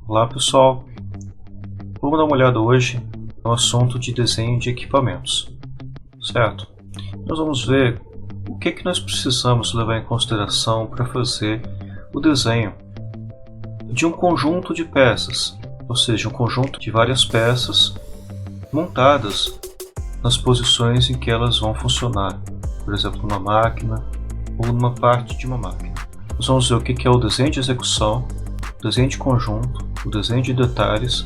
Olá pessoal, vamos dar uma olhada hoje no assunto de desenho de equipamentos, certo? Nós vamos ver o que nós precisamos levar em consideração para fazer o desenho de um conjunto de peças, ou seja, um conjunto de várias peças montadas nas posições em que elas vão funcionar, por exemplo, numa máquina ou numa parte de uma máquina. Nós vamos ver o que é o desenho de execução, o desenho de conjunto, o desenho de detalhes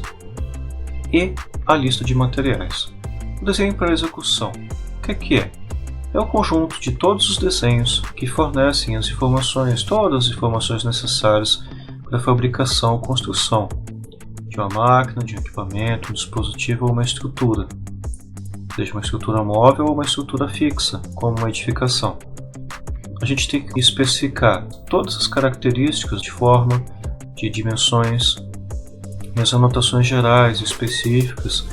e a lista de materiais. O desenho para execução, o que é? É o conjunto de todos os desenhos que fornecem as informações, todas as informações necessárias para a fabricação ou construção de uma máquina, de um equipamento, um dispositivo ou uma estrutura, seja uma estrutura móvel ou uma estrutura fixa, como uma edificação. A gente tem que especificar todas as características de forma, de dimensões e as anotações gerais e específicas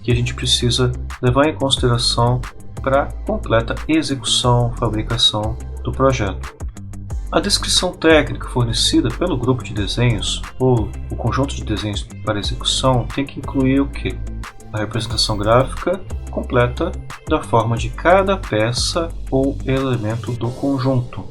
que a gente precisa levar em consideração para a completa execução, fabricação do projeto. A descrição técnica fornecida pelo grupo de desenhos ou o conjunto de desenhos para execução tem que incluir o quê? A representação gráfica completa da forma de cada peça ou elemento do conjunto,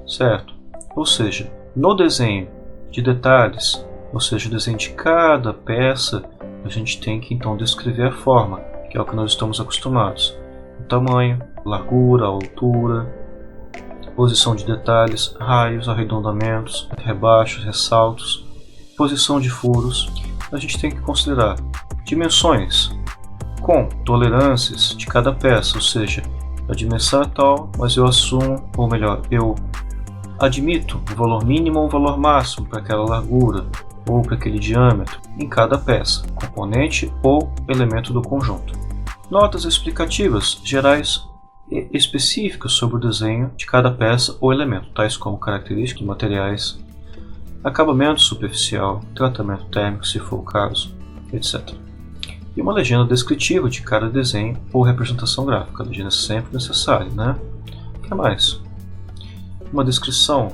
certo? Ou seja, no desenho de detalhes, ou seja, o desenho de cada peça, a gente tem que então descrever a forma, que é o que nós estamos acostumados. O tamanho, largura, altura, posição de detalhes, raios, arredondamentos, rebaixos, ressaltos, posição de furos. A gente tem que considerar dimensões com tolerâncias de cada peça, ou seja, a dimensão é tal, mas eu assumo, ou melhor, eu admito um valor mínimo ou um valor máximo para aquela largura ou para aquele diâmetro em cada peça, componente ou elemento do conjunto. Notas explicativas gerais e específicas sobre o desenho de cada peça ou elemento, tais como características, materiais, acabamento superficial, tratamento térmico, se for o caso, etc. E uma legenda descritiva de cada desenho ou representação gráfica. A legenda é sempre necessária, né? O que mais? Uma descrição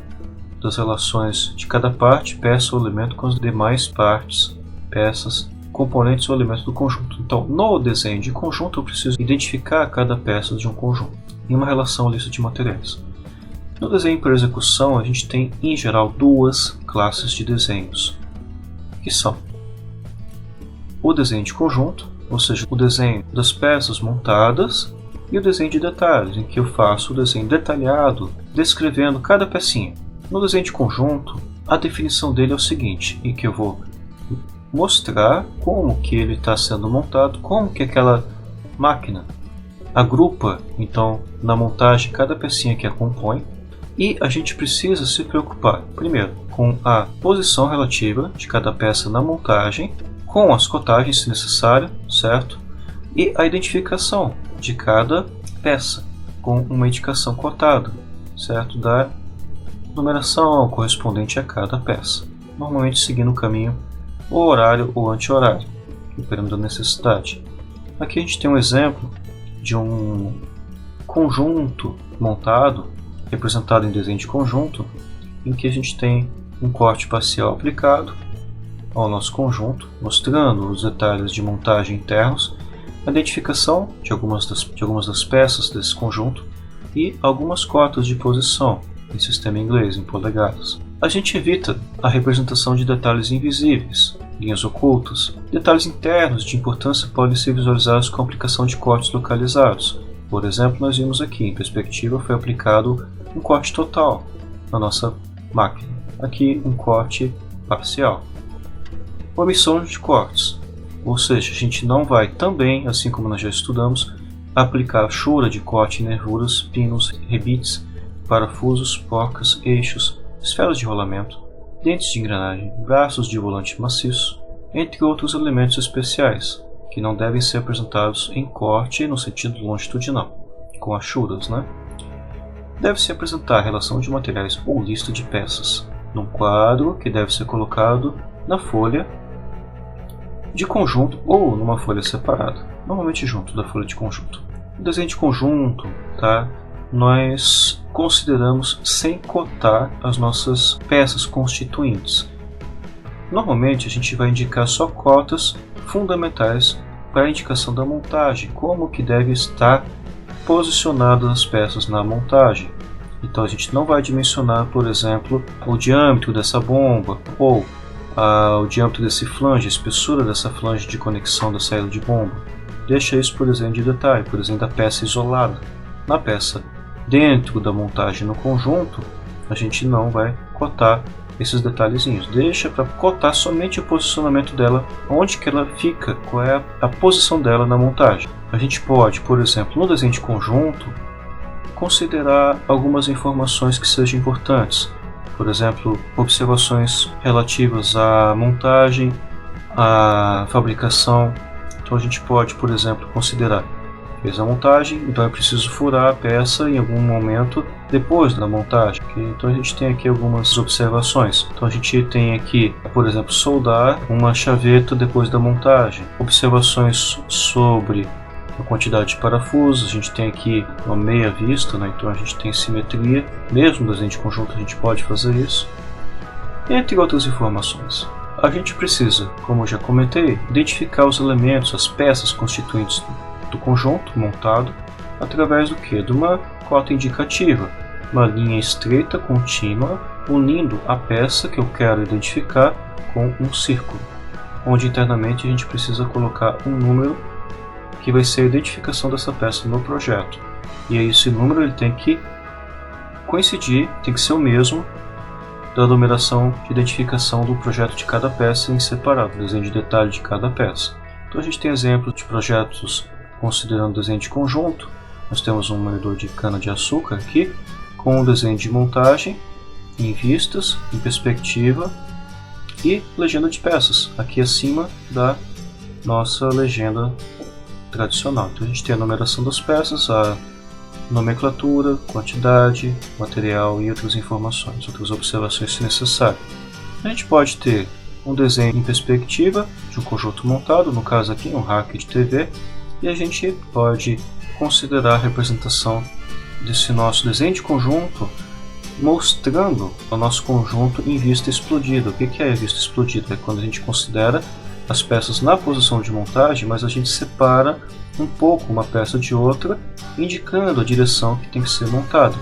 das relações de cada parte, peça ou elemento com as demais partes, peças, componentes ou elementos do conjunto. Então, no desenho de conjunto, eu preciso identificar cada peça de um conjunto em uma relação à lista de materiais. No desenho por execução, a gente tem, em geral, duas classes de desenhos, que são o desenho de conjunto, ou seja, o desenho das peças montadas, e o desenho de detalhes, em que eu faço o desenho detalhado, descrevendo cada pecinha. No desenho de conjunto, a definição dele é o seguinte, em que eu vou mostrar como que ele está sendo montado, como que aquela máquina agrupa, então, na montagem cada pecinha que a compõe, e a gente precisa se preocupar, primeiro, com a posição relativa de cada peça na montagem, com as cotagens se necessário, certo? E a identificação de cada peça, com uma indicação cotada, certo? Da numeração correspondente a cada peça, normalmente seguindo o caminho ou horário ou anti-horário, dependendo da necessidade. Aqui a gente tem um exemplo de um conjunto montado, representado em desenho de conjunto, em que a gente tem um corte parcial aplicado ao nosso conjunto, mostrando os detalhes de montagem internos, a identificação de algumas das peças desse conjunto e algumas cotas de posição em sistema inglês, em polegadas. A gente evita a representação de detalhes invisíveis, linhas ocultas. Detalhes internos de importância podem ser visualizados com a aplicação de cortes localizados. Por exemplo, nós vimos aqui, em perspectiva, foi aplicado um corte total na nossa máquina. Aqui, um corte parcial. Omissão de cortes, ou seja, a gente não vai também, assim como nós já estudamos, aplicar chura de corte em nervuras, pinos, rebites, parafusos, porcas, eixos, esferas de rolamento, dentes de engrenagem, braços de volante maciço, entre outros elementos especiais, que não devem ser apresentados em corte no sentido longitudinal, com achuras, né? Deve-se apresentar a relação de materiais ou lista de peças, num quadro que deve ser colocado na folha de conjunto ou numa folha separada, normalmente junto da folha de conjunto. O desenho de conjunto, tá? Nós consideramos sem cotar as nossas peças constituintes. Normalmente a gente vai indicar só cotas fundamentais para a indicação da montagem, como que deve estar posicionadas as peças na montagem. Então a gente não vai dimensionar, por exemplo, o diâmetro dessa bomba ou o diâmetro desse flange, a espessura dessa flange de conexão da saída de bomba. Deixa isso por exemplo de detalhe, por exemplo da peça isolada. Na peça dentro da montagem no conjunto, a gente não vai cotar esses detalhezinhos. Deixa para cotar somente o posicionamento dela, onde que ela fica, qual é a posição dela na montagem. A gente pode, por exemplo, no desenho de conjunto, considerar algumas informações que sejam importantes. Por exemplo, observações relativas à montagem, à fabricação. Então a gente pode, por exemplo, considerar: fez a montagem, então é preciso furar a peça em algum momento depois da montagem. Então a gente tem aqui algumas observações. Então a gente tem aqui, por exemplo, soldar uma chaveta depois da montagem. Observações sobre a quantidade de parafusos. A gente tem aqui uma meia vista, né? Então a gente tem simetria. Mesmo no desenho de conjunto a gente pode fazer isso. Entre outras informações. A gente precisa, como eu já comentei, identificar os elementos, as peças constituintes do conjunto montado através do que? De uma cota indicativa, uma linha estreita contínua unindo a peça que eu quero identificar com um círculo, onde internamente a gente precisa colocar um número que vai ser a identificação dessa peça no projeto. E aí esse número ele tem que coincidir, tem que ser o mesmo da numeração de identificação do projeto de cada peça em separado, desenho de detalhe de cada peça. Então a gente tem exemplos de projetos considerando desenho de conjunto. Nós temos um moedor de cana-de-açúcar aqui, com um desenho de montagem, em vistas, em perspectiva e legenda de peças, aqui acima da nossa legenda tradicional. Então a gente tem a numeração das peças, a nomenclatura, quantidade, material e outras informações, outras observações se necessário. A gente pode ter um desenho em perspectiva de um conjunto montado, no caso aqui um rack de TV, e a gente pode considerar a representação desse nosso desenho de conjunto mostrando o nosso conjunto em vista explodida. O que é a vista explodida? É quando a gente considera as peças na posição de montagem, mas a gente separa um pouco uma peça de outra, indicando a direção que tem que ser montada.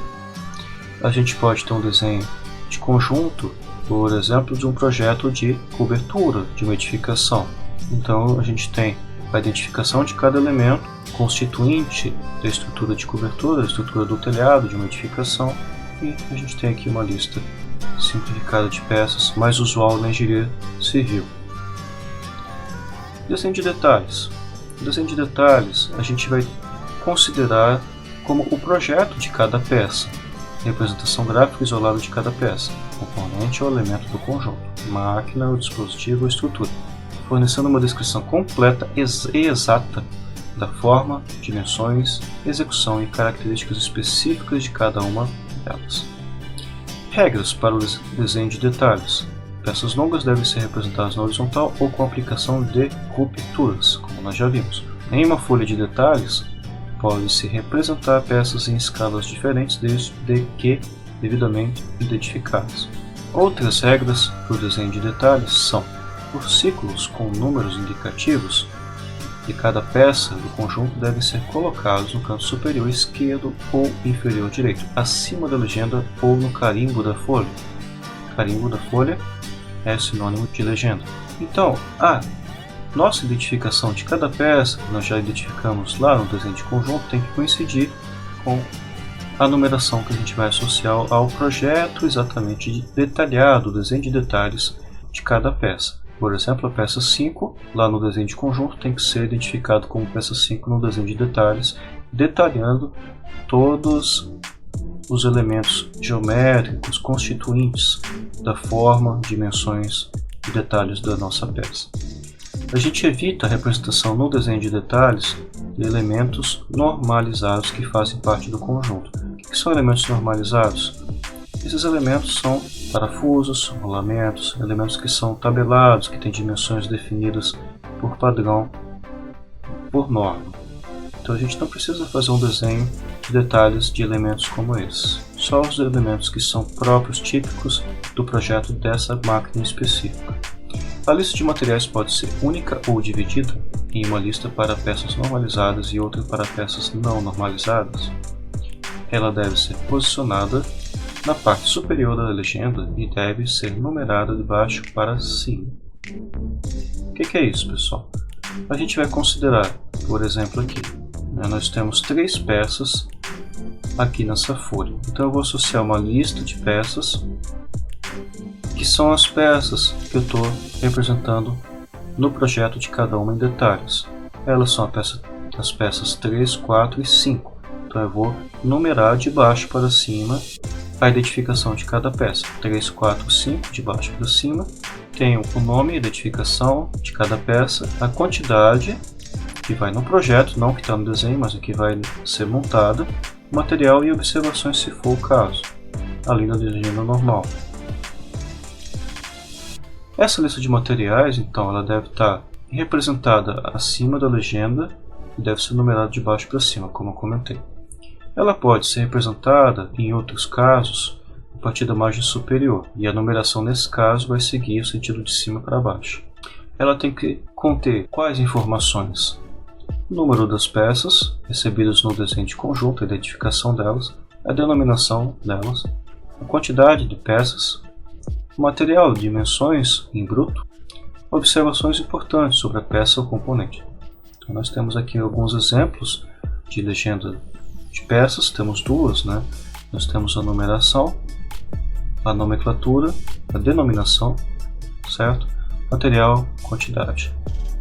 A gente pode ter um desenho de conjunto, por exemplo, de um projeto de cobertura, de uma edificação. Então a gente tem a identificação de cada elemento constituinte da estrutura de cobertura, da estrutura do telhado, de uma edificação, e a gente tem aqui uma lista simplificada de peças, mais usual na engenharia civil. Desenho de detalhes. O desenho de detalhes a gente vai considerar como o projeto de cada peça, representação gráfica isolada de cada peça, componente ou elemento do conjunto, máquina, o dispositivo ou estrutura, fornecendo uma descrição completa e exata da forma, dimensões, execução e características específicas de cada uma delas. Regras para o desenho de detalhes. Peças longas devem ser representadas na horizontal ou com aplicação de rupturas, como nós já vimos. Em uma folha de detalhes, pode-se representar peças em escalas diferentes desde que devidamente identificadas. Outras regras para o desenho de detalhes são: por círculos com números indicativos de cada peça do conjunto devem ser colocados no canto superior esquerdo ou inferior direito, acima da legenda ou no carimbo da folha. Carimbo da folha é sinônimo de legenda. Então, a nossa identificação de cada peça, que nós já identificamos lá no desenho de conjunto, tem que coincidir com a numeração que a gente vai associar ao projeto exatamente detalhado, o desenho de detalhes de cada peça. Por exemplo, a peça 5, lá no desenho de conjunto, tem que ser identificado como peça 5 no desenho de detalhes, detalhando todos os elementos geométricos constituintes da forma, dimensões e detalhes da nossa peça. A gente evita a representação no desenho de detalhes de elementos normalizados que fazem parte do conjunto. O que são elementos normalizados? Esses elementos são parafusos, rolamentos, elementos que são tabelados, que têm dimensões definidas por padrão, por norma. Então a gente não precisa fazer um desenho de detalhes de elementos como esse. Só os elementos que são próprios, típicos do projeto dessa máquina específica. A lista de materiais pode ser única ou dividida em uma lista para peças normalizadas e outra para peças não normalizadas. Ela deve ser posicionada na parte superior da legenda e deve ser numerada de baixo para cima. O que é isso, pessoal? A gente vai considerar, por exemplo, aqui, nós temos 3 peças aqui nessa folha. Então eu vou associar uma lista de peças, que são as peças que eu estou representando no projeto de cada uma em detalhes. Elas são as peças 3, 4 e 5. Então eu vou numerar de baixo para cima a identificação de cada peça. 3, 4, 5, de baixo para cima. Tenho o nome e identificação de cada peça, a quantidade que vai no projeto, não que está no desenho, mas o que vai ser montada, material e observações se for o caso, além da legenda normal. Essa lista de materiais, então, ela deve estar representada acima da legenda e deve ser numerada de baixo para cima, como eu comentei. Ela pode ser representada, em outros casos, a partir da margem superior, e a numeração nesse caso vai seguir o sentido de cima para baixo. Ela tem que conter quais informações? O número das peças recebidas no desenho de conjunto, a identificação delas, a denominação delas, a quantidade de peças, o material, dimensões em bruto, observações importantes sobre a peça ou componente. Então nós temos aqui alguns exemplos de legenda de peças, temos duas, né? Nós temos a numeração, a nomenclatura, a denominação, certo? Material, quantidade.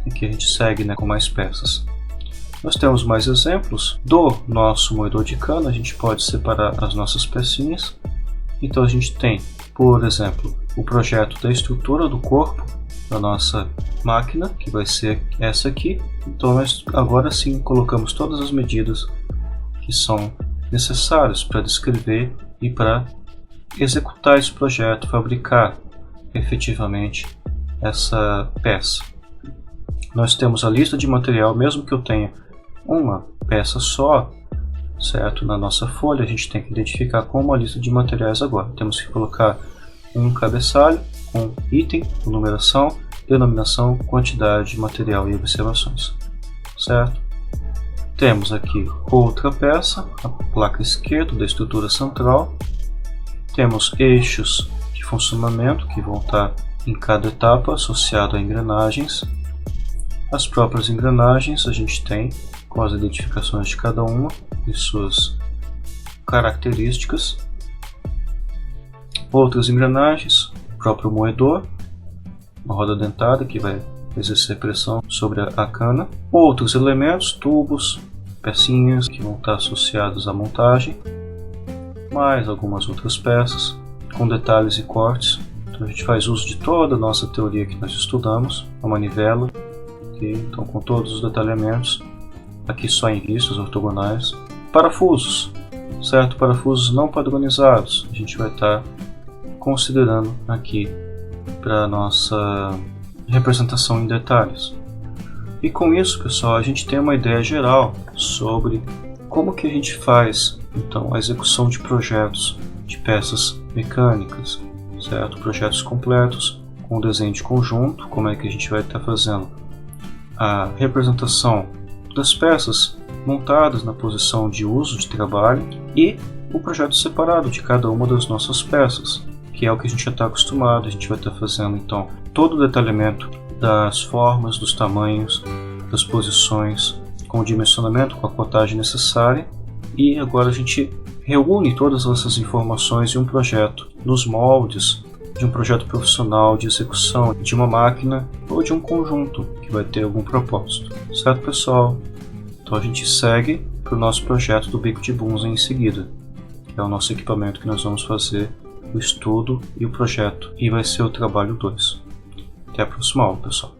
Aqui a gente segue, né, com mais peças. Nós temos mais exemplos do nosso moedor de cana, a gente pode separar as nossas pecinhas. Então a gente tem, por exemplo, o projeto da estrutura do corpo da nossa máquina, que vai ser essa aqui. Então nós agora sim colocamos todas as medidas que são necessárias para descrever e para executar esse projeto, fabricar efetivamente essa peça. Nós temos a lista de material, mesmo que eu tenha uma peça só, certo? Na nossa folha a gente tem que identificar como uma lista de materiais agora. Temos que colocar um cabeçalho, um item, com numeração, denominação, quantidade, material e observações, certo? Temos aqui outra peça, a placa esquerda da estrutura central. Temos eixos de funcionamento que vão estar em cada etapa associado a engrenagens. As próprias engrenagens a gente tem com as identificações de cada uma e suas características. Outras engrenagens, o próprio moedor, uma roda dentada que vai exercer pressão sobre a cana. Outros elementos, tubos, pecinhas que vão estar associados à montagem. Mais algumas outras peças com detalhes e cortes. Então a gente faz uso de toda a nossa teoria que nós estudamos, a manivela, okay? Então com todos os detalhamentos, aqui só em vistas ortogonais. Parafusos, certo? Parafusos não padronizados, a gente vai estar considerando aqui para a nossa representação em detalhes. E com isso, pessoal, a gente tem uma ideia geral sobre como que a gente faz então a execução de projetos de peças mecânicas, certo? Projetos completos com desenho de conjunto, como é que a gente vai estar fazendo a representação das peças montadas na posição de uso de trabalho e o projeto separado de cada uma das nossas peças, que é o que a gente já está acostumado. A gente vai estar fazendo então todo o detalhamento das formas, dos tamanhos, das posições, com o dimensionamento, com a cotagem necessária. E agora a gente reúne todas essas informações em um projeto, nos moldes de um projeto profissional de execução de uma máquina ou de um conjunto que vai ter algum propósito. Certo, pessoal? Então a gente segue para o nosso projeto do bico de Bunsen em seguida, que é o nosso equipamento que nós vamos fazer o estudo e o projeto, e vai ser o trabalho 2. Até a próxima aula, pessoal.